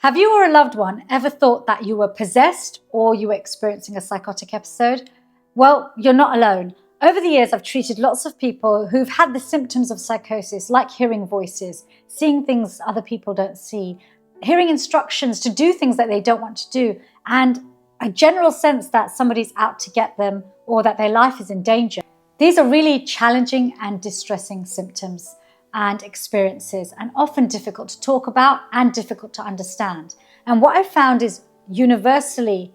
Have you or a loved one ever thought that you were possessed or you were experiencing a psychotic episode? Well, you're not alone. Over the years, I've treated lots of people who've had the symptoms of psychosis, like hearing voices, seeing things other people don't see, hearing instructions to do things that they don't want to do, and a general sense that somebody's out to get them or that their life is in danger. These are really challenging and distressing symptoms and experiences, and often difficult to talk about and difficult to understand. And what I've found is universally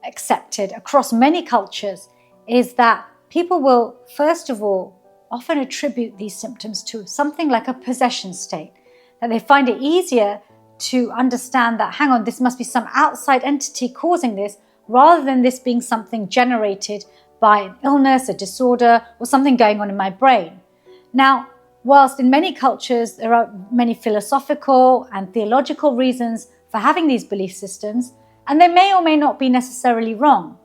accepted across many cultures is that people will, first of all, often attribute these symptoms to something like a possession state, that they find it easier to understand that, hang on, this must be some outside entity causing this, rather than this being something generated by an illness, a disorder, or something going on in my brain. Now, whilst in many cultures there are many philosophical and theological reasons for having these belief systems, and they may or may not be necessarily wrong,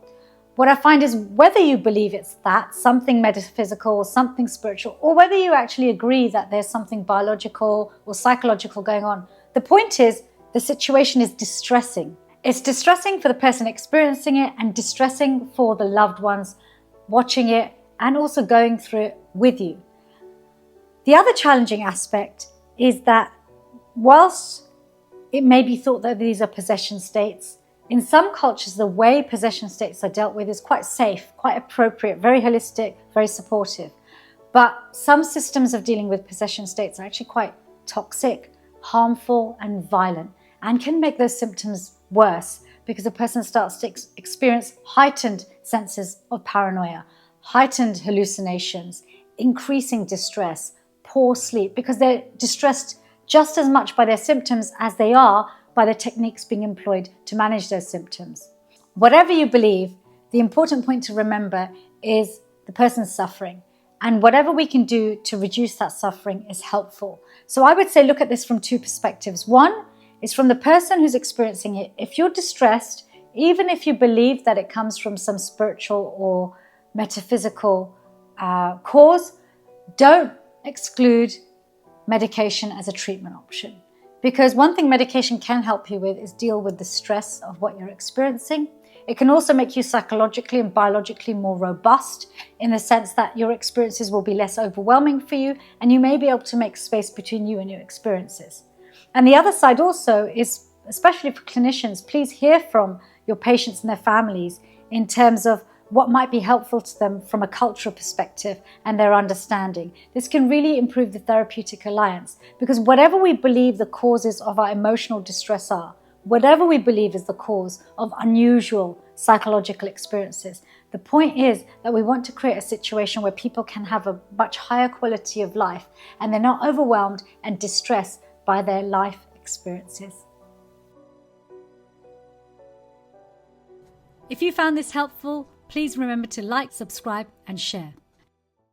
what I find is whether you believe it's that, something metaphysical, something spiritual, or whether you actually agree that there's something biological or psychological going on, the point is the situation is distressing. It's distressing for the person experiencing it and distressing for the loved ones watching it and also going through it with you. The other challenging aspect is that whilst it may be thought that these are possession states, in some cultures the way possession states are dealt with is quite safe, quite appropriate, very holistic, very supportive. But some systems of dealing with possession states are actually quite toxic, harmful and violent, and can make those symptoms worse because a person starts to experience heightened senses of paranoia, heightened hallucinations, increasing distress, poor sleep, because they're distressed just as much by their symptoms as they are by the techniques being employed to manage those symptoms. Whatever you believe, the important point to remember is the person's suffering, and whatever we can do to reduce that suffering is helpful. So I would say look at this from two perspectives. One is from the person who's experiencing it. If you're distressed, even if you believe that it comes from some spiritual or metaphysical cause, don't exclude medication as a treatment option. Because one thing medication can help you with is deal with the stress of what you're experiencing. It can also make you psychologically and biologically more robust in the sense that your experiences will be less overwhelming for you and you may be able to make space between you and your experiences. And the other side also is, especially for clinicians, please hear from your patients and their families in terms of what might be helpful to them from a cultural perspective and their understanding. This can really improve the therapeutic alliance, because whatever we believe the causes of our emotional distress are, whatever we believe is the cause of unusual psychological experiences, the point is that we want to create a situation where people can have a much higher quality of life and they're not overwhelmed and distressed by their life experiences. If you found this helpful, please remember to like, subscribe, and share.